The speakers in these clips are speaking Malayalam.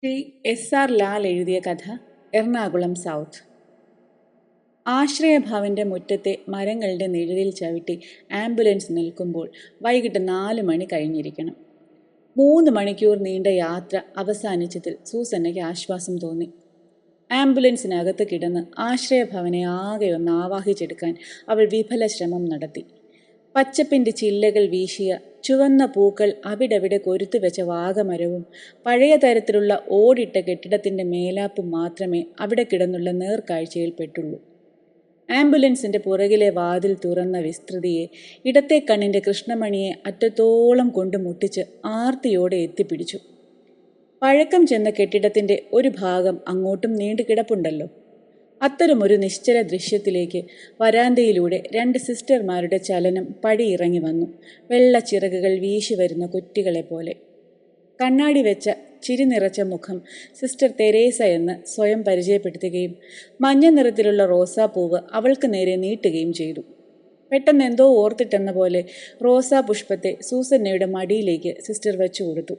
ശ്രീ എസ്.ആർ. ലാൽ എഴുതിയ കഥ എറണാകുളം സൗത്ത്. ആശ്രയഭവന്റെ മുറ്റത്തെ മരങ്ങളുടെ നിഴലിൽ ചവിട്ടി ആംബുലൻസ് നിൽക്കുമ്പോൾ വൈകിട്ട് 4 മണി കഴിഞ്ഞിരിക്കണം. 3 മണിക്കൂർ നീണ്ട യാത്ര അവസാനിച്ചതിൽ സൂസന്നയ്ക്ക് ആശ്വാസം തോന്നി. ആംബുലൻസിനകത്ത് കിടന്ന് ആശ്രയഭവനെ ആകെ ഒന്ന് ആവാഹിച്ചെടുക്കാൻ അവൾ വിഫല ശ്രമം നടത്തി. പച്ചപ്പിൻ്റെ ചില്ലകൾ വീശിയ ചുവന്ന പൂക്കൾ അവിടവിടെ കൊരുത്തുവെച്ച വാഗമരവും പഴയ തരത്തിലുള്ള ഓടിട്ട കെട്ടിടത്തിൻ്റെ മേലാപ്പും മാത്രമേ അവിടെ കിടന്നുള്ള നേർക്കാഴ്ചയിൽ പെട്ടുള്ളൂ. ആംബുലൻസിൻ്റെ പുറകിലെ വാതിൽ തുറന്ന വിസ്തൃതിയെ, ഇടത്തെ കണ്ണിൻ്റെ കൃഷ്ണമണിയെ അറ്റത്തോളം കൊണ്ട് മുട്ടിച്ച് ആർത്തിയോടെ എത്തിപ്പിടിച്ചു. പഴക്കം ചെന്ന കെട്ടിടത്തിൻ്റെ ഒരു ഭാഗം അങ്ങോട്ടും നീണ്ടു കിടപ്പുണ്ടല്ലോ. അത്തരമൊരു നിശ്ചല ദൃശ്യത്തിലേക്ക് വരാന്തയിലൂടെ 2 സിസ്റ്റർമാരുടെ ചലനം പടിയിറങ്ങി വന്നു. വെള്ളച്ചിറകുകൾ വീശി വരുന്ന കുറ്റികളെ പോലെ. കണ്ണാടി വെച്ച ചിരി നിറച്ച മുഖം സിസ്റ്റർ തെരേസ എന്ന് സ്വയം പരിചയപ്പെടുത്തുകയും മഞ്ഞ നിറത്തിലുള്ള റോസാപ്പൂവ് അവൾക്ക് നേരെ നീട്ടുകയും ചെയ്തു. പെട്ടെന്ന് എന്തോ ഓർത്തിട്ടെന്ന പോലെ റോസാ പുഷ്പത്തെ സൂസന്നയുടെ മടിയിലേക്ക് സിസ്റ്റർ വെച്ചു കൊടുത്തു.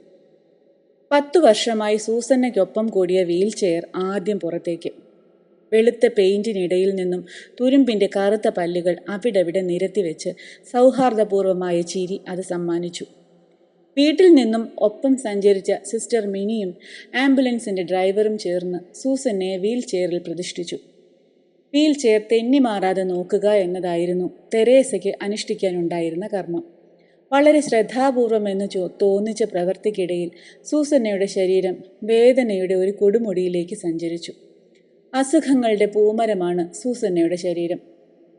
10 വർഷമായി സൂസന്നയ്ക്കൊപ്പം കൂടിയ വീൽ ചെയർ ആദ്യം പുറത്തേക്ക്. വെളുത്ത പെയിന്റിനിടയിൽ നിന്നും തുരുമ്പിൻ്റെ കറുത്ത പല്ലുകൾ അവിടവിടെ നിരത്തിവെച്ച് സൗഹാർദ്ദപൂർവമായ ചിരി അത് സമ്മാനിച്ചു. വീട്ടിൽ നിന്നും ഒപ്പം സഞ്ചരിച്ച സിസ്റ്റർ മിനിയും ആംബുലൻസിൻ്റെ ഡ്രൈവറും ചേർന്ന് സൂസന്നയെ വീൽ ചെയറിൽ പ്രതിഷ്ഠിച്ചു. വീൽ ചെയർ തെന്നിമാറാതെ നോക്കുക എന്നതായിരുന്നു തെരേസയ്ക്ക് അനുഷ്ഠിക്കാനുണ്ടായിരുന്ന കർമ്മം. വളരെ ശ്രദ്ധാപൂർവം എന്ന് തോന്നിച്ച പ്രവൃത്തിക്കിടയിൽ സൂസന്നയുടെ ശരീരം വേദനയുടെ ഒരു കൊടുമുടിയിലേക്ക് സഞ്ചരിച്ചു. അസുഖങ്ങളുടെ പൂമരമാണ് സൂസന്നയുടെ ശരീരം.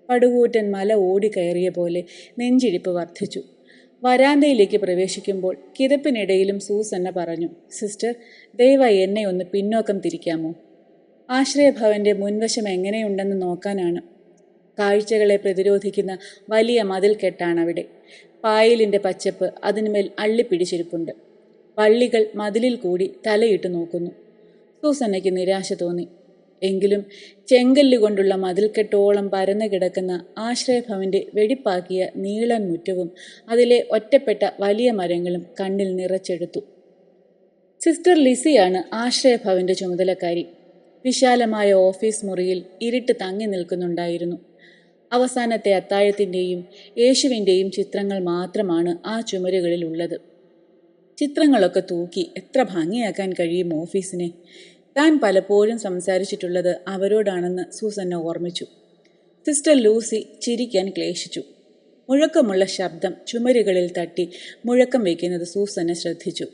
പടുകൂറ്റൻ മല ഓടിക്കയറിയ പോലെ നെഞ്ചിടിപ്പ് വർദ്ധിച്ചു. വരാന്തയിലേക്ക് പ്രവേശിക്കുമ്പോൾ കിതപ്പിനിടയിലും സൂസന്ന പറഞ്ഞു, സിസ്റ്റർ, ദയവായി എന്നെ ഒന്ന് പിന്നോക്കം തിരിക്കാമോ? ആശ്രയഭവന്റെ മുൻവശം എങ്ങനെയുണ്ടെന്ന് നോക്കാനാണ്. കാഴ്ചകളെ പ്രതിരോധിക്കുന്ന വലിയ മതിൽ കെട്ടാണവിടെ. പായലിൻ്റെ പച്ചപ്പ് അതിനുമേൽ അള്ളിപ്പിടിച്ചിരിപ്പുണ്ട്. വള്ളികൾ മതിലിൽ കൂടി തലയിട്ട് നോക്കുന്നു. സൂസന്നയ്ക്ക് നിരാശ തോന്നി. എങ്കിലും ചെങ്കല്ലുകൊണ്ടുള്ള മതിൽക്കെട്ടോളം പരന്നു കിടക്കുന്ന ആശ്രയഭവന്റെ വെടിപ്പാക്കിയ നീളൻ മുറ്റവും അതിലെ ഒറ്റപ്പെട്ട വലിയ മരങ്ങളും കണ്ണിൽ നിറച്ചെടുത്തു. സിസ്റ്റർ ലിസിയാണ് ആശ്രയഭവന്റെ ചുമതലക്കാരി. വിശാലമായ ഓഫീസ് മുറിയിൽ ഇരുട്ട് തങ്ങി നിൽക്കുന്നുണ്ടായിരുന്നു. അവസാനത്തെ അത്താഴത്തിൻ്റെയും യേശുവിൻ്റെയും ചിത്രങ്ങൾ മാത്രമാണ് ആ ചുമരുകളിൽ ഉള്ളത്. ചിത്രങ്ങളൊക്കെ തൂക്കി എത്ര ഭംഗിയാക്കാൻ കഴിയും ഓഫീസിനെ. താൻ പലപ്പോഴും സംസാരിച്ചിട്ടുള്ളത് അവരോടാണെന്ന് സൂസന്ന ഓർമ്മിച്ചു. സിസ്റ്റർ ലൂസി ചിരിക്കാൻ ക്ലേശിച്ചു. മുഴക്കമുള്ള ശബ്ദം ചുമരുകളിൽ തട്ടി മുഴക്കം വയ്ക്കുന്നത് സൂസന്ന ശ്രദ്ധിച്ചു.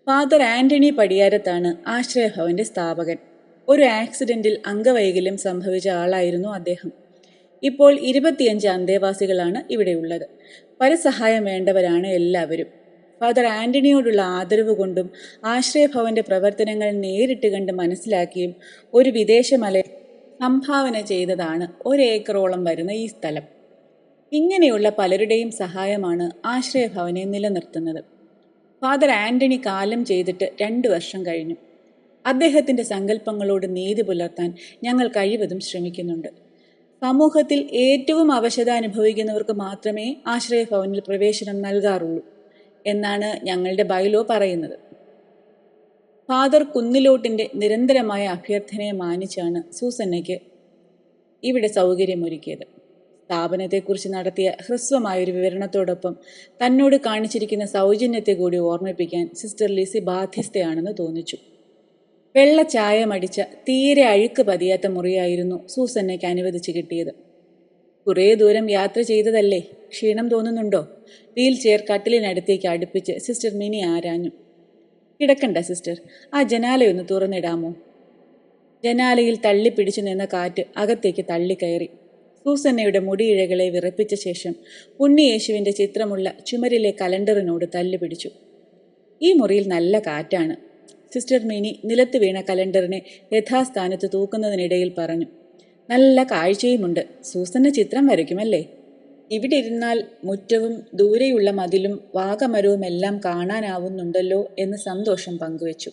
ഫാദർ ആന്റണി പടിയാരത്താണ് ആശ്രയഭവന്റെ സ്ഥാപകൻ. ഒരു ആക്സിഡന്റിൽ അംഗവൈകല്യം സംഭവിച്ച ആളായിരുന്നു അദ്ദേഹം. ഇപ്പോൾ 25 അന്തേവാസികളാണ് ഇവിടെയുള്ളത്. പരസഹായം വേണ്ടവരാണ് എല്ലാവരും. ഫാദർ ആന്റണിയോടുള്ള ആദരവ് കൊണ്ടും ആശ്രയഭവന്റെ പ്രവർത്തനങ്ങൾ നേരിട്ട് കണ്ട് മനസ്സിലാക്കിയും ഒരു വിദേശമല സംഭാവന ചെയ്തതാണ് 1 ഏക്കറോളം വരുന്ന ഈ സ്ഥലം. ഇങ്ങനെയുള്ള പലരുടെയും സഹായമാണ് ആശ്രയഭവനെ നിലനിർത്തുന്നത്. ഫാദർ ആന്റണി കാലം ചെയ്തിട്ട് 2 വർഷം കഴിഞ്ഞു. അദ്ദേഹത്തിൻ്റെ സങ്കല്പങ്ങളോട് നീതി പുലർത്താൻ ഞങ്ങൾ കഴിവതും ശ്രമിക്കുന്നുണ്ട്. സമൂഹത്തിൽ ഏറ്റവും അവശത അനുഭവിക്കുന്നവർക്ക് മാത്രമേ ആശ്രയഭവനിൽ പ്രവേശനം നൽകാറുള്ളൂ എന്നാണ് ഞങ്ങളുടെ ബൈലോ പറയുന്നത്. ഫാദർ കുന്നിലോട്ടിൻ്റെ നിരന്തരമായ അഭ്യർത്ഥനയെ മാനിച്ചാണ് സൂസന്നയ്ക്ക് ഇവിടെ സൗകര്യമൊരുക്കിയത്. സ്ഥാപനത്തെക്കുറിച്ച് നടത്തിയ ഹ്രസ്വമായൊരു വിവരണത്തോടൊപ്പം തന്നോട് കാണിച്ചിരിക്കുന്ന സൗജന്യത്തെ കൂടി ഓർമ്മിപ്പിക്കാൻ സിസ്റ്റർ ലിസി ബാധ്യസ്ഥയാണെന്ന് തോന്നിച്ചു. വെള്ള ചായമടിച്ച തീരെ അഴുക്ക് പതിയാത്ത മുറിയായിരുന്നു സൂസന്നയ്ക്ക് അനുവദിച്ച് കിട്ടിയത്. കുറേ ദൂരം യാത്ര ചെയ്തതല്ലേ, ക്ഷീണം തോന്നുന്നുണ്ടോ? വീൽ ചെയർ കട്ടിലിനടുത്തേക്ക് അടുപ്പിച്ച് സിസ്റ്റർ മിനി ആരാഞ്ഞു. കിടക്കണ്ട സിസ്റ്റർ, ആ ജനാലയൊന്ന് തുറന്നിടാമോ? ജനാലയിൽ തള്ളിപ്പിടിച്ചു നിന്ന കാറ്റ് അകത്തേക്ക് തള്ളിക്കയറി. സൂസന്നയുടെ മുടിയിഴകളെ വിറപ്പിച്ച ശേഷം ഉണ്ണിയേശുവിൻ്റെ ചിത്രമുള്ള ചുമരിലെ കലണ്ടറിനോട് തല്ലുപിടിച്ചു. ഈ മുറിയിൽ നല്ല കാറ്റാണ്, സിസ്റ്റർ മിനി നിലത്ത് വീണ കലണ്ടറിനെ യഥാസ്ഥാനത്ത് തൂക്കുന്നതിനിടയിൽ പറഞ്ഞു. നല്ല കാഴ്ചയുമുണ്ട്. സൂസന്ന ചിത്രം വരയ്ക്കുമല്ലേ? ഇവിടെ ഇരുന്നാൽ മുറ്റവും ദൂരെയുള്ള മതിലും വാഗമരവും എല്ലാം കാണാനാവുന്നുണ്ടല്ലോ എന്ന് സന്തോഷം പങ്കുവച്ചു.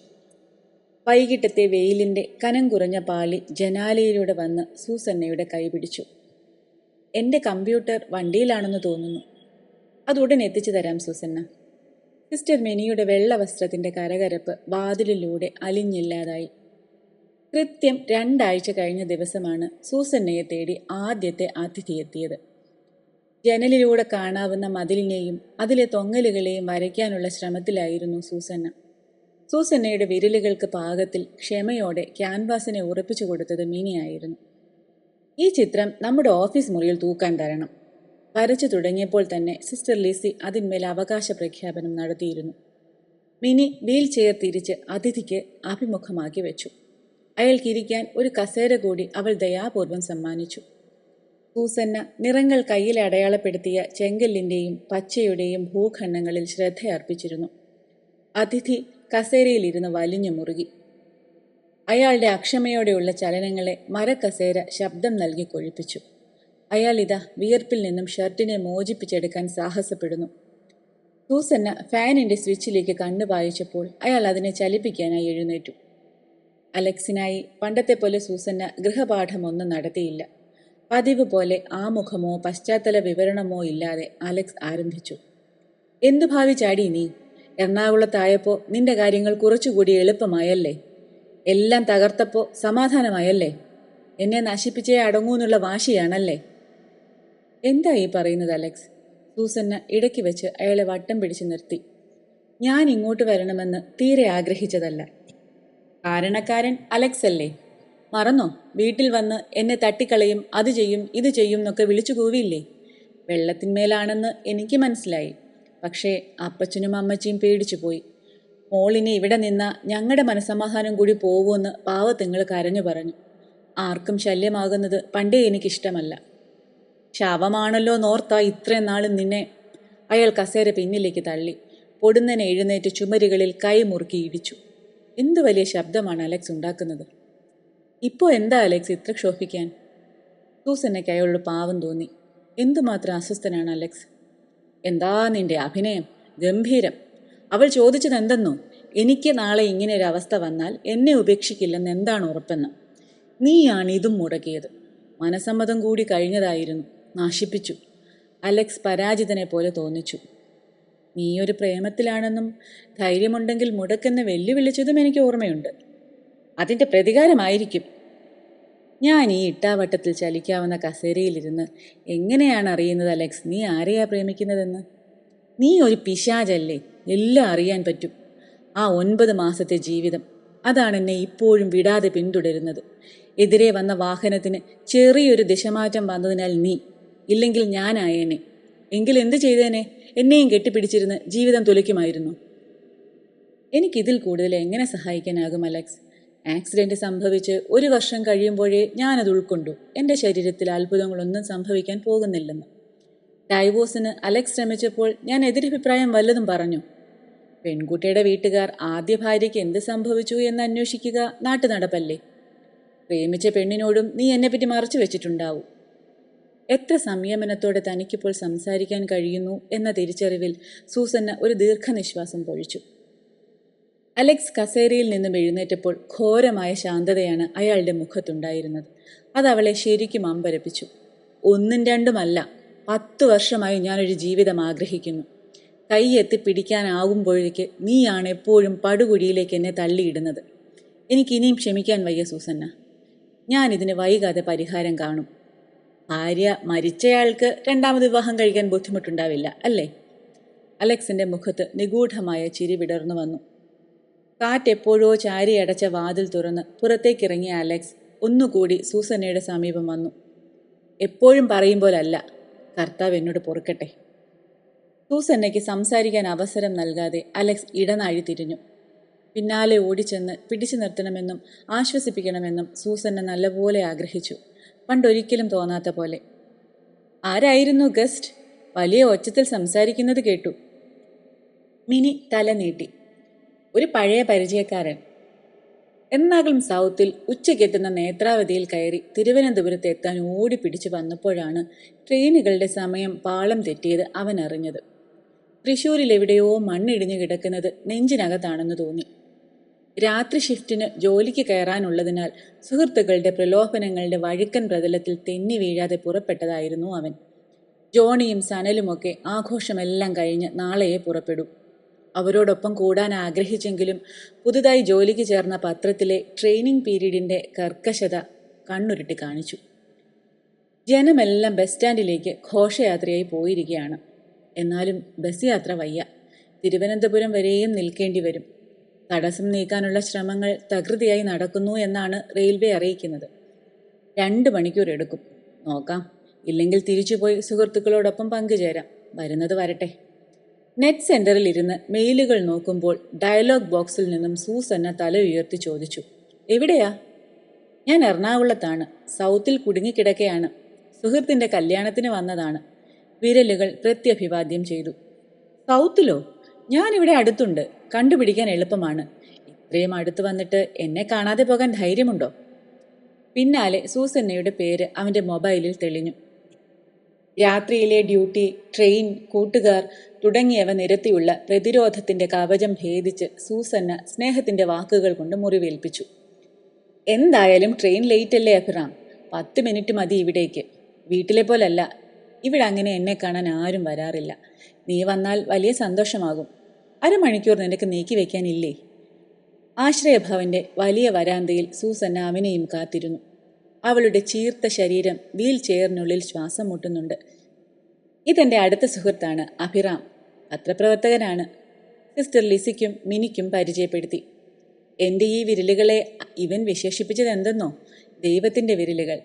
വൈകിട്ടത്തെ വെയിലിൻ്റെ കനം കുറഞ്ഞ പാളി ജനാലയിലൂടെ വന്ന് സൂസന്നയുടെ കൈ പിടിച്ചു. എൻ്റെ കമ്പ്യൂട്ടർ വണ്ടിയിലാണെന്ന് തോന്നുന്നു. അതുടൻ എത്തിച്ചു തരാം സൂസന്ന. സിസ്റ്റർ മിനിയുടെ വെള്ള വസ്ത്രത്തിന്റെ കരകരപ്പ് വാതിലിലൂടെ അലിഞ്ഞില്ലാതായി. കൃത്യം 2 ആഴ്ച കഴിഞ്ഞ ദിവസമാണ് സൂസന്നയെ തേടി ആദ്യത്തെ അതിഥി എത്തിയത്. ജനലിലൂടെ കാണാവുന്ന മതിലിനെയും അതിലെ തൊങ്ങലുകളെയും വരയ്ക്കാനുള്ള ശ്രമത്തിലായിരുന്നു സൂസന്ന. സൂസന്നയുടെ വിരലുകൾക്ക് പാകത്തിൽ ക്ഷമയോടെ ക്യാൻവാസിനെ ഉറപ്പിച്ചു കൊടുത്തത് മിനിയായിരുന്നു. ഈ ചിത്രം നമ്മുടെ ഓഫീസ് മുറിയിൽ തൂക്കാൻ തരണം. വരച്ചു തുടങ്ങിയപ്പോൾ തന്നെ സിസ്റ്റർ ലിസി അതിന്മേൽ അവകാശ പ്രഖ്യാപനം നടത്തിയിരുന്നു. മിനി വീൽ ചെയർ തിരിച്ച് അതിഥിക്ക് അഭിമുഖമാക്കി വെച്ചു. അയാൾക്കിരിക്കാൻ ഒരു കസേര കൂടി അവൾ ദയാപൂർവം സമ്മാനിച്ചു. സൂസന്ന നിറങ്ങൾ കയ്യിൽ അടയാളപ്പെടുത്തിയ ചെങ്കല്ലിൻ്റെയും പച്ചയുടെയും ഭൂഖണ്ഡങ്ങളിൽ ശ്രദ്ധയർപ്പിച്ചിരുന്നു. അതിഥി കസേരയിലിരുന്ന് വലിഞ്ഞു മുറുകി. അയാളുടെ അക്ഷമയോടെയുള്ള ചലനങ്ങളെ മരക്കസേര ശബ്ദം നൽകി കൊഴിപ്പിച്ചു. അയാൾ ഇതാ വിയർപ്പിൽ നിന്നും ഷർട്ടിനെ മോചിപ്പിച്ചെടുക്കാൻ സാഹസപ്പെടുന്നു. സൂസന്ന ഫാനിന്റെ സ്വിച്ചിലേക്ക് കണ്ണു പായിച്ചപ്പോൾ അയാൾ അതിനെ ചലിപ്പിക്കാനായി എഴുന്നേറ്റു. അലക്സിനായി പണ്ടത്തെ പോലെ സൂസന്ന ഗൃഹപാഠമൊന്നും നടത്തിയില്ല. പതിവ് പോലെ ആമുഖമോ പശ്ചാത്തല വിവരണമോ ഇല്ലാതെ അലക്സ് ആരംഭിച്ചു. എന്തു ഭാവി ചാടി നീ? എറണാകുളത്തായപ്പോൾ നിന്റെ കാര്യങ്ങൾ കുറച്ചുകൂടി എളുപ്പമായല്ലേ? എല്ലാം തകർത്തപ്പോൾ സമാധാനമായല്ലേ? എന്നെ നശിപ്പിച്ചേ അടങ്ങൂന്നുള്ള വാശിയാണല്ലേ? എന്താ ഈ പറയുന്നത് അലക്സ്? സൂസന്ന ഇടയ്ക്ക് വെച്ച് അയാളെ വട്ടം പിടിച്ചു നിർത്തി. ഞാൻ ഇങ്ങോട്ട് വരണമെന്ന് തീരെ ആഗ്രഹിച്ചതല്ല. കാരണക്കാരൻ അലക്സ് അല്ലേ? മറന്നോ? വീട്ടിൽ വന്ന് എന്നെ തട്ടിക്കളയും, അത് ചെയ്യും ഇത് ചെയ്യും എന്നൊക്കെ വിളിച്ചു കൂവിയില്ലേ? വെള്ളത്തിന്മേലാണെന്ന് എനിക്ക് മനസ്സിലായി. പക്ഷേ അപ്പച്ചനും അമ്മച്ചിയും പേടിച്ചു പോയി. മോളിനെ ഇവിടെ നിന്നാ ഞങ്ങളുടെ മനസ്സമാധാനം കൂടി പോവുമെന്ന് പാവത്തുങ്ങൾ കരഞ്ഞു പറഞ്ഞു. ആർക്കും ശല്യമാകുന്നത് പണ്ടേ എനിക്കിഷ്ടമല്ല. ശവമാണല്ലോ നോർത്താ ഇത്രയും നാളും നിന്നെ. അയാൾ കസേര പിന്നിലേക്ക് തള്ളി. പൊടുന്നനെ എഴുന്നേറ്റ് ചുമരുകളിൽ കൈ മുറുക്കി ഇടിച്ചു. എന്തു വലിയ ശബ്ദമാണ് അലക്സ് ഉണ്ടാക്കുന്നത്. ഇപ്പോൾ എന്താ അലക്സ് ഇത്ര ക്ഷോഭിക്കാൻ? സൂസന്നയ്ക്ക് അയാളോട് പാവം തോന്നി. എന്തുമാത്രം അസ്വസ്ഥനാണ് അലക്സ്. എന്താ നിന്റെ അഭിനയം? ഗംഭീരം. അവൾ ചോദിച്ചത് എന്തെന്നോ? എനിക്ക് നാളെ ഇങ്ങനെ ഒരു അവസ്ഥ വന്നാൽ എന്നെ ഉപേക്ഷിക്കില്ലെന്ന് എന്താണ് ഉറപ്പെന്ന്. നീയാണ് ഇതും മുടക്കിയത്. മനസമ്മതം കൂടി കഴിഞ്ഞതായിരുന്നു. നശിപ്പിച്ചു. അലക്സ് പരാജിതനെ പോലെ തോന്നിച്ചു. നീയൊരു പ്രേമത്തിലാണെന്നും ധൈര്യമുണ്ടെങ്കിൽ മുടക്കെന്ന് വെല്ലുവിളിച്ചതും എനിക്ക് ഓർമ്മയുണ്ട്. അതിൻ്റെ പ്രതികാരമായിരിക്കും. ഞാൻ ഈ ഇട്ടാവട്ടത്തിൽ ചലിക്കാവുന്ന കസേരയിലിരുന്ന് എങ്ങനെയാണ് അറിയുന്നത് അലക്സ് നീ ആരെയാ പ്രേമിക്കുന്നതെന്ന്? നീ ഒരു പിശാചല്ലേ? എല്ലാം അറിയാൻ പറ്റും. ആ 9 മാസത്തെ ജീവിതം, അതാണ് എന്നെ ഇപ്പോഴും വിടാതെ പിന്തുടരുന്നത്. എതിരെ വന്ന വാഹനത്തിന് ചെറിയൊരു ദിശമാറ്റം വന്നതിനാൽ നീ, ഇല്ലെങ്കിൽ ഞാനായേനെ. എങ്കിൽ എന്ത് ചെയ്തേനെ? എന്നെയും കെട്ടിപ്പിടിച്ചിരുന്ന് ജീവിതം തുലയ്ക്കുമായിരുന്നു. എനിക്കിതിൽ കൂടുതൽ എങ്ങനെ സഹായിക്കാനാകും അലക്സ്? ആക്സിഡന്റ് സംഭവിച്ച് 1 വർഷം കഴിയുമ്പോഴേ ഞാനത് ഉൾക്കൊണ്ടു. എൻ്റെ ശരീരത്തിൽ അത്ഭുതങ്ങളൊന്നും സംഭവിക്കാൻ പോകുന്നില്ലെന്ന്. ഡൈവോഴ്സിന് അലക്സ് ശ്രമിച്ചപ്പോൾ ഞാൻ എതിരഭിപ്രായം വല്ലതും പറഞ്ഞു. പെൺകുട്ടിയുടെ വീട്ടുകാർ ആദ്യ ഭാര്യയ്ക്ക് എന്ത് സംഭവിച്ചു എന്ന് അന്വേഷിക്കുക നാട്ടുനടപ്പല്ലേ? പ്രേമിച്ച പെണ്ണിനോടും നീ എന്നെപ്പറ്റി മറച്ചു വെച്ചിട്ടുണ്ടാവും. എത്ര സംയമനത്തോടെ തനിക്കിപ്പോൾ സംസാരിക്കാൻ കഴിയുന്നു എന്ന തിരിച്ചറിവിൽ സൂസന്ന ഒരു ദീർഘനിശ്വാസം പൊഴിച്ചു. അലക്സ് കസേരയിൽ നിന്നും എഴുന്നേറ്റപ്പോൾ ഘോരമായ ശാന്തതയാണ് അയാളുടെ മുഖത്തുണ്ടായിരുന്നത്. അതവളെ ശരിക്കും അമ്പരപ്പിച്ചു. 1ഉം 2ഉമല്ല, 10 വർഷമായി ഞാനൊരു ജീവിതം ആഗ്രഹിക്കുന്നു. കൈ എത്തിപ്പിടിക്കാനാകുമ്പോഴേക്ക് നീയാണ് എപ്പോഴും പടുകുഴിയിലേക്ക് എന്നെ തള്ളിയിടുന്നത്. എനിക്കിനിയും ക്ഷമിക്കാൻ വയ്യ സൂസന്ന. ഞാനിതിന് വൈകാതെ പരിഹാരം കാണും. ഭാര്യ മരിച്ചയാൾക്ക് 2ാമത് വിവാഹം കഴിക്കാൻ ബുദ്ധിമുട്ടുണ്ടാവില്ല അല്ലേ? അലക്സിന്റെ മുഖത്ത് നിഗൂഢമായ ചിരി വിടർന്നു വന്നു. കാറ്റെപ്പോഴോ ചാരിയടച്ച വാതിൽ തുറന്ന് പുറത്തേക്കിറങ്ങിയ അലക്സ് ഒന്നുകൂടി സൂസന്നയുടെ സമീപം വന്നു. എപ്പോഴും പറയുമ്പോലല്ല, കർത്താവ് എന്നോട് പൊറുക്കട്ടെ. സൂസന്നയ്ക്ക് സംസാരിക്കാൻ അവസരം നൽകാതെ അലക്സ് ഇടനാഴി തിരിഞ്ഞു. പിന്നാലെ ഓടിച്ചെന്ന് പിടിച്ചു നിർത്തണമെന്നും ആശ്വസിപ്പിക്കണമെന്നും സൂസന്ന നല്ലപോലെ ആഗ്രഹിച്ചു. പണ്ടൊരിക്കലും തോന്നാത്ത പോലെ. ആരായിരുന്നു ഗസ്റ്റ്? വലിയ ഒച്ചത്തിൽ സംസാരിക്കുന്നത് കേട്ടു. മിനി തല നീട്ടി. ഒരു പഴയ പരിചയക്കാരൻ. എറണാകുളം സൗത്തിൽ ഉച്ചയ്ക്കെത്തുന്ന നേത്രാവതിയിൽ കയറി തിരുവനന്തപുരത്ത് എത്താൻ ഓടിപ്പിടിച്ചു വന്നപ്പോഴാണ് ട്രെയിനുകളുടെ സമയം പാളം തെറ്റിയത് അവൻ അറിഞ്ഞത്. തൃശ്ശൂരിൽ എവിടെയോ മണ്ണിടിഞ്ഞു കിടക്കുന്നത് നെഞ്ചിനകത്താണെന്ന് തോന്നി. രാത്രി ഷിഫ്റ്റിന് ജോലിക്ക് കയറാനുള്ളതിനാൽ സുഹൃത്തുക്കളുടെ പ്രലോഭനങ്ങളുടെ വഴുക്കൻ പ്രതലത്തിൽ തെന്നി വീഴാതെ പുറപ്പെട്ടതായിരുന്നു അവൻ. ജോണിയും സനലുമൊക്കെ ആഘോഷമെല്ലാം കഴിഞ്ഞ് നാളെയേ പുറപ്പെടൂ. അവരോടൊപ്പം കൂടാൻ ആഗ്രഹിച്ചെങ്കിലും പുതുതായി ജോലിക്ക് ചേർന്ന പത്രത്തിലെ ട്രെയിനിങ് പീരീഡിൻ്റെ കർക്കശത കണ്ണുരുട്ടി കാണിച്ചു. ജനമെല്ലാം ബസ് സ്റ്റാൻഡിലേക്ക് ഘോഷയാത്രയായി പോയിരിക്കുകയാണ്. എന്നാലും ബസ് യാത്ര വയ്യ. തിരുവനന്തപുരം വരെയും നിൽക്കേണ്ടി വരും. തടസ്സം നീക്കാനുള്ള ശ്രമങ്ങൾ തകൃതിയായി നടക്കുന്നു എന്നാണ് റെയിൽവേ അറിയിക്കുന്നത്. 2 മണിക്കൂർ എടുക്കും. നോക്കാം. ഇല്ലെങ്കിൽ തിരിച്ചുപോയി സുഹൃത്തുക്കളോടൊപ്പം പങ്കുചേരാം. വരുന്നത് വരട്ടെ. നെറ്റ് സെന്ററിൽ ഇരുന്ന് മെയിലുകൾ നോക്കുമ്പോൾ ഡയലോഗ് ബോക്സിൽ നിന്നും സൂസന്ന തല ഉയർത്തി ചോദിച്ചു, എവിടെയാ? ഞാൻ എറണാകുളത്താണ്. സൗത്തിൽ കുടുങ്ങിക്കിടക്കയാണ്. സുഹൃത്തിൻ്റെ കല്യാണത്തിന് വന്നതാണ്. വിരലുകൾ പ്രത്യഭിവാദ്യം ചെയ്തു. സൗത്തിലോ? ഞാനിവിടെ അടുത്തുണ്ട്. കണ്ടുപിടിക്കാൻ എളുപ്പമാണ്. ഇത്രയും അടുത്ത് വന്നിട്ട് എന്നെ കാണാതെ പോകാൻ ധൈര്യമുണ്ടോ? പിന്നാലെ സൂസന്നയുടെ പേര് അവൻ്റെ മൊബൈലിൽ തെളിഞ്ഞു. രാത്രിയിലെ ഡ്യൂട്ടി, ട്രെയിൻ, കൂട്ടുകാർ തുടങ്ങിയവ നിരത്തിയുള്ള പ്രതിരോധത്തിൻ്റെ കവചം ഭേദിച്ച് സൂസന്ന സ്നേഹത്തിൻ്റെ വാക്കുകൾ കൊണ്ട് മുറിവേൽപ്പിച്ചു. എന്തായാലും ട്രെയിൻ ലേറ്റ് അല്ലേ അഭിറാം? 10 മിനിറ്റ് മതി ഇവിടേക്ക്. വീട്ടിലെ പോലല്ല. ഇവിടെ അങ്ങനെ എന്നെ കാണാൻ ആരും വരാറില്ല. നീ വന്നാൽ വലിയ സന്തോഷമാകും. 1/2 മണിക്കൂർ നിനക്ക് നീക്കി വയ്ക്കാനില്ലേ? ആശ്രയഭവൻ്റെ വലിയ വരാന്തയിൽ സൂസന്ന അവനെയും കാത്തിരുന്നു. അവളുടെ ചീർത്ത ശരീരം വീൽ ചെയറിനുള്ളിൽ ശ്വാസം മുട്ടുന്നുണ്ട്. ഇതെൻ്റെ അടുത്ത സുഹൃത്താണ് അഭിറാം. പത്രപ്രവർത്തകനാണ്. സിസ്റ്റർ ലിസിക്കും മിനിക്കും പരിചയപ്പെടുത്തി. എൻ്റെ ഈ വിരലുകളെ ഇവൻ വിശേഷിപ്പിച്ചത് എന്തെന്നോ? ദൈവത്തിൻ്റെ വിരലുകൾ.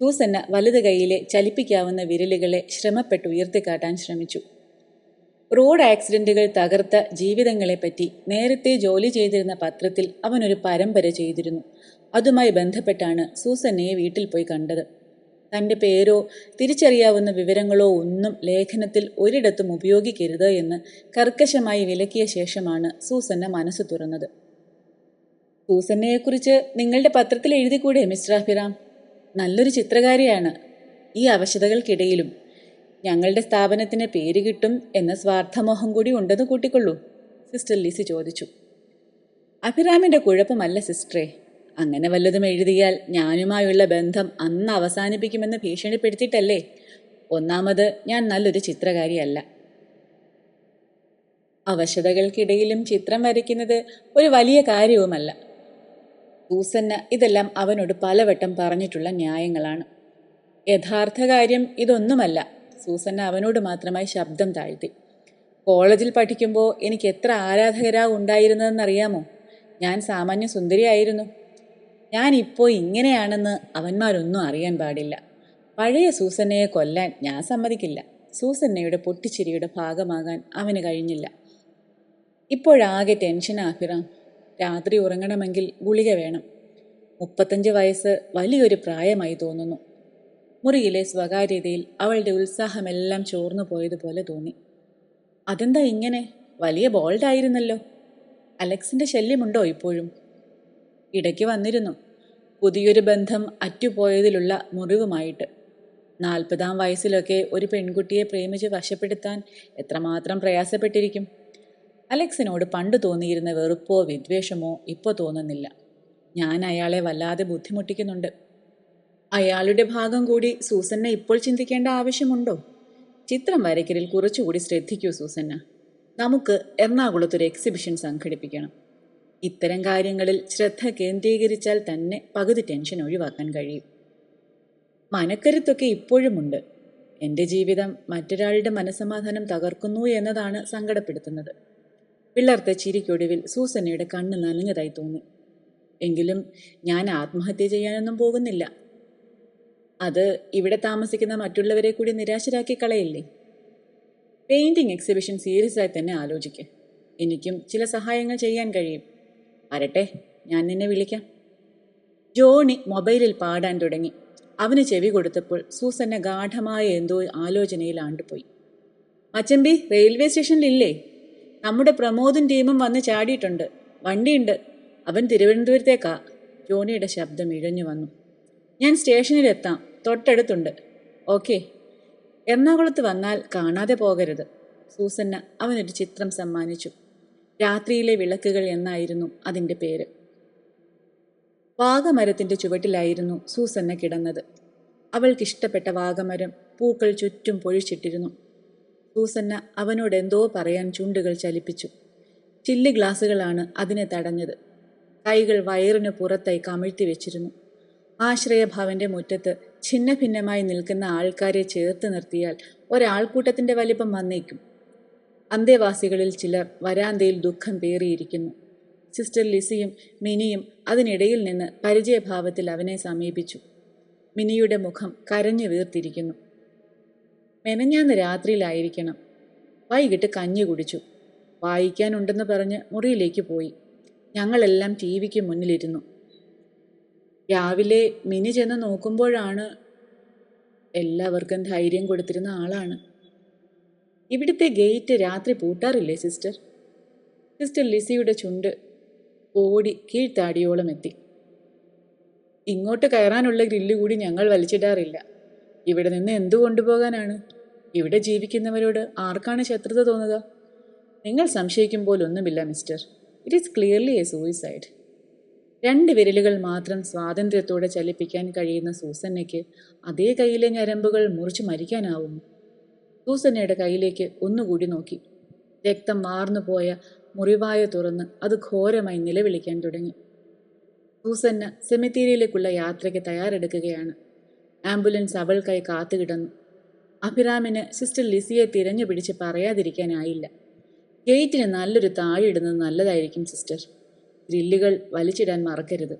സൂസന്ന വലത് കൈയിലെ ചലിപ്പിക്കാവുന്ന വിരലുകളെ ശ്രമപ്പെട്ട് ഉയർത്തിക്കാട്ടാൻ ശ്രമിച്ചു. റോഡ് ആക്സിഡന്റുകൾ തകർത്ത ജീവിതങ്ങളെപ്പറ്റി നേരത്തെ ജോലി ചെയ്തിരുന്ന പത്രത്തിൽ അവനൊരു പരമ്പര ചെയ്തിരുന്നു. അതുമായി ബന്ധപ്പെട്ടാണ് സൂസന്നയെ വീട്ടിൽ പോയി കണ്ടത്. തൻ്റെ പേരോ തിരിച്ചറിയാവുന്ന വിവരങ്ങളോ ഒന്നും ലേഖനത്തിൽ ഒരിടത്തും ഉപയോഗിക്കരുത് എന്ന് കർക്കശമായി വിലക്കിയ ശേഷമാണ് സൂസന്ന മനസ്സ് തുറന്നത്. സൂസന്നയെക്കുറിച്ച് നിങ്ങളുടെ പത്രത്തിൽ എഴുതിക്കൂടെ മിസ്റ്റർ അഭിറാം? നല്ലൊരു ചിത്രകാരിയാണ്. ഈ അവശതകൾക്കിടയിലും ഞങ്ങളുടെ സ്ഥാപനത്തിന് പേര് കിട്ടും എന്ന സ്വാർത്ഥമോഹം കൂടി ഉണ്ടെന്ന് കൂട്ടിക്കൊള്ളൂ, സിസ്റ്റർ ലിസി ചോദിച്ചു. അഭിറാമിൻ്റെ കുഴപ്പമല്ല സിസ്റ്ററെ. അങ്ങനെ വല്ലതും എഴുതിയാൽ ഞാനുമായുള്ള ബന്ധം അന്ന് അവസാനിപ്പിക്കുമെന്ന് ഭീഷണിപ്പെടുത്തിയിട്ടല്ലേ. ഒന്നാമത് ഞാൻ നല്ലൊരു ചിത്രകാരിയല്ല. അവശതകൾക്കിടയിലും ചിത്രം വരയ്ക്കുന്നത് ഒരു വലിയ കാര്യവുമല്ല. സൂസന്ന ഇതെല്ലാം അവനോട് പലവട്ടം പറഞ്ഞിട്ടുള്ള ന്യായങ്ങളാണ്. യഥാർത്ഥ കാര്യം ഇതൊന്നുമല്ല. സൂസന്ന അവനോട് മാത്രമായി ശബ്ദം താഴ്ത്തി. കോളേജിൽ പഠിക്കുമ്പോൾ എനിക്ക് എത്ര ആരാധകരാ ഉണ്ടായിരുന്നതെന്നറിയാമോ? ഞാൻ സാമാന്യ സുന്ദരിയായിരുന്നു. ഞാനിപ്പോൾ ഇങ്ങനെയാണെന്ന് അവന്മാരൊന്നും അറിയാൻ പാടില്ല. പഴയ സൂസന്നയെ കൊല്ലാൻ ഞാൻ സമ്മതിക്കില്ല. സൂസന്നയുടെ പൊട്ടിച്ചിരിയുടെ ഭാഗമാകാൻ അവന് കഴിഞ്ഞില്ല. ഇപ്പോഴാകെ ടെൻഷനാ അഭിറാം. രാത്രി ഉറങ്ങണമെങ്കിൽ ഗുളിക വേണം. 35 വയസ്സ് വലിയൊരു പ്രായമായി തോന്നുന്നു. മുറിയിലെ സ്വകാര്യതയിൽ അവളുടെ ഉത്സാഹമെല്ലാം ചോർന്നു പോയതുപോലെ തോന്നി. അതെന്താ ഇങ്ങനെ? വലിയ ബോൾഡായിരുന്നല്ലോ. അലക്സിൻ്റെ ശല്യമുണ്ടോ ഇപ്പോഴും? ഇടയ്ക്ക് വന്നിരുന്നു. പുതിയൊരു ബന്ധം അറ്റുപോയതിലുള്ള മുറിവുമായിട്ട്. 40-ാം വയസ്സിലൊക്കെ ഒരു പെൺകുട്ടിയെ പ്രേമിച്ച് വശപ്പെടുത്താൻ എത്രമാത്രം പ്രയാസപ്പെട്ടിരിക്കും. അലക്സിനോട് പണ്ട് തോന്നിയിരുന്ന വെറുപ്പോ വിദ്വേഷമോ ഇപ്പോൾ തോന്നുന്നില്ല. ഞാൻ അയാളെ വല്ലാതെ ബുദ്ധിമുട്ടിക്കുന്നുണ്ട്. അയാളുടെ ഭാഗം കൂടി സൂസന്ന ഇപ്പോൾ ചിന്തിക്കേണ്ട ആവശ്യമുണ്ടോ? ചിത്രം വരയ്ക്കലിൽ കുറച്ചുകൂടി ശ്രദ്ധിക്കൂ സൂസന്ന. നമുക്ക് എറണാകുളത്തൊരു എക്സിബിഷൻ സംഘടിപ്പിക്കണം. ഇത്തരം കാര്യങ്ങളിൽ ശ്രദ്ധ കേന്ദ്രീകരിച്ചാൽ തന്നെ പകുതി ടെൻഷൻ ഒഴിവാക്കാൻ കഴിയും. മനക്കരുത്തൊക്കെ ഇപ്പോഴുമുണ്ട്. എൻ്റെ ജീവിതം മറ്റൊരാളുടെ മനസ്സമാധാനം തകർക്കുന്നു എന്നതാണ് സങ്കടപ്പെടുത്തുന്നത്. പിളർത്ത ചിരിക്കൊടുവിൽ സൂസന്നയുടെ കണ്ണ് നനഞ്ഞതായി തോന്നി. എങ്കിലും ഞാൻ ആത്മഹത്യ ചെയ്യാനൊന്നും പോകുന്നില്ല. അത് ഇവിടെ താമസിക്കുന്ന മറ്റുള്ളവരെ കൂടി നിരാശരാക്കി കളയില്ലേ? പെയിന്റിംഗ് എക്സിബിഷൻ സീരിയസ് ആയി തന്നെ ആലോചിക്കുക. എനിക്കും ചില സഹായങ്ങൾ ചെയ്യാൻ കഴിയും. വരട്ടെ, ഞാൻ നിന്നെ വിളിക്കാം. ജോണി മൊബൈലിൽ പാടാൻ തുടങ്ങി. അവന് ചെവി കൊടുത്തപ്പോൾ സൂസന്ന ഗാഠമായ എന്തോ ആലോചനയിൽ ആണ്ടുപോയി. മച്ചമ്പി റെയിൽവേ സ്റ്റേഷനിലില്ലേ? നമ്മുടെ പ്രമോദും ടീമും വന്ന് ചാടിയിട്ടുണ്ട്. വണ്ടിയുണ്ട്. അവൻ തിരുവനന്തപുരത്തേക്കാ. ജോണിയുടെ ശബ്ദം ഇഴഞ്ഞു വന്നു. ഞാൻ സ്റ്റേഷനിലെത്താം. തൊട്ടടുത്തുണ്ട്. ഓക്കെ. എറണാകുളത്ത് വന്നാൽ കാണാതെ പോകരുത്. സൂസന്ന അവനൊരു ചിത്രം സമ്മാനിച്ചു. രാത്രിയിലെ വിളക്കുകൾ എന്നായിരുന്നു അതിൻ്റെ പേര്. വാഗമരത്തിൻ്റെ ചുവട്ടിലായിരുന്നു സൂസന്ന കിടന്നത്. അവൾക്കിഷ്ടപ്പെട്ട വാഗമരം പൂക്കൾ ചുറ്റും പൊഴിച്ചിട്ടിരുന്നു. സൂസന്ന അവനോട് എന്തോ പറയാൻ ചുണ്ടുകൾ ചലിപ്പിച്ചു. ചില്ല് ഗ്ലാസുകളാണ് അതിനെ തടഞ്ഞത്. കൈകൾ വയറിന് പുറത്തായി കമിഴ്ത്തി വെച്ചിരുന്നു. ആശ്രയഭവന്റെ മുറ്റത്ത് ഛിന്ന ഭിന്നമായി നിൽക്കുന്ന ആൾക്കാരെ ചേർത്ത് നിർത്തിയാൽ ഒരാൾക്കൂട്ടത്തിന്റെ വലിപ്പം വന്നേക്കും. അന്തേവാസികളിൽ ചിലർ വരാന്തയിൽ ദുഃഖം പേറിയിരിക്കുന്നു. സിസ്റ്റർ ലിസിയും മിനിയും അതിനിടയിൽ നിന്ന് പരിചയഭാവത്തിൽ അവനെ സമീപിച്ചു. മിനിയുടെ മുഖം കരഞ്ഞു വീർത്തിരിക്കുന്നു. മെനഞ്ഞാന്ന് രാത്രിയിലായിരിക്കണം. വൈകിട്ട് കഞ്ഞി കുടിച്ചു. വായിക്കാനുണ്ടെന്ന് പറഞ്ഞ് മുറിയിലേക്ക് പോയി. ഞങ്ങളെല്ലാം ടി വിക്ക് മുന്നിലിരുന്നു. രാവിലെ മിനി ചെന്ന് നോക്കുമ്പോഴാണ്. എല്ലാവർക്കും ധൈര്യം കൊടുത്തിരുന്ന ആളാണ്. ഇവിടുത്തെ ഗേറ്റ് രാത്രി പൂട്ടാറില്ലേ സിസ്റ്റർ? സിസ്റ്റർ ലിസിയുടെ ചുണ്ട് ഓടി കീഴ്ത്താടിയോളം എത്തി. ഇങ്ങോട്ട് കയറാനുള്ള ഗ്രില്ല് കൂടി ഞങ്ങൾ വലിച്ചിടാറില്ല. ഇവിടെ നിന്ന് എന്തു കൊണ്ടുപോകാനാണ്? ഇവിടെ ജീവിക്കുന്നവരോട് ആർക്കാണ് ശത്രുത തോന്നുക? നിങ്ങൾ സംശയിക്കും പോലൊന്നുമില്ല mister. It is clearly a suicide. 2 വിരലുകൾ മാത്രം സ്വാതന്ത്ര്യത്തോടെ ചലിപ്പിക്കാൻ കഴിയുന്ന സൂസന്നയ്ക്ക് അതേ കൈയിലെ ഞരമ്പുകൾ മുറിച്ച് മരിക്കാനാവുമോ? സൂസന്നയുടെ കൈയിലേക്ക് ഒന്നുകൂടി നോക്കി. രക്തം വാർന്നുപോയ മുറിവായ തുറന്ന് അത് ഘോരമായി നിലവിളിക്കാൻ തുടങ്ങി. സൂസന്ന സെമിത്തേരിയിലേക്കുള്ള യാത്രയ്ക്ക് തയ്യാറെടുക്കുകയാണ്. ആംബുലൻസ് അവൾക്കായി കാത്തുകിടന്നു. അഭിറാമിന് സിസ്റ്റർ ലിസിയെ തിരഞ്ഞു പിടിച്ച് പറയാതിരിക്കാനായില്ല. ഗേറ്റിന് നല്ലൊരു താഴിടുന്നത് നല്ലതായിരിക്കും സിസ്റ്റർ. ഗ്രില്ലുകൾ വലിച്ചിടാൻ മറക്കരുത്.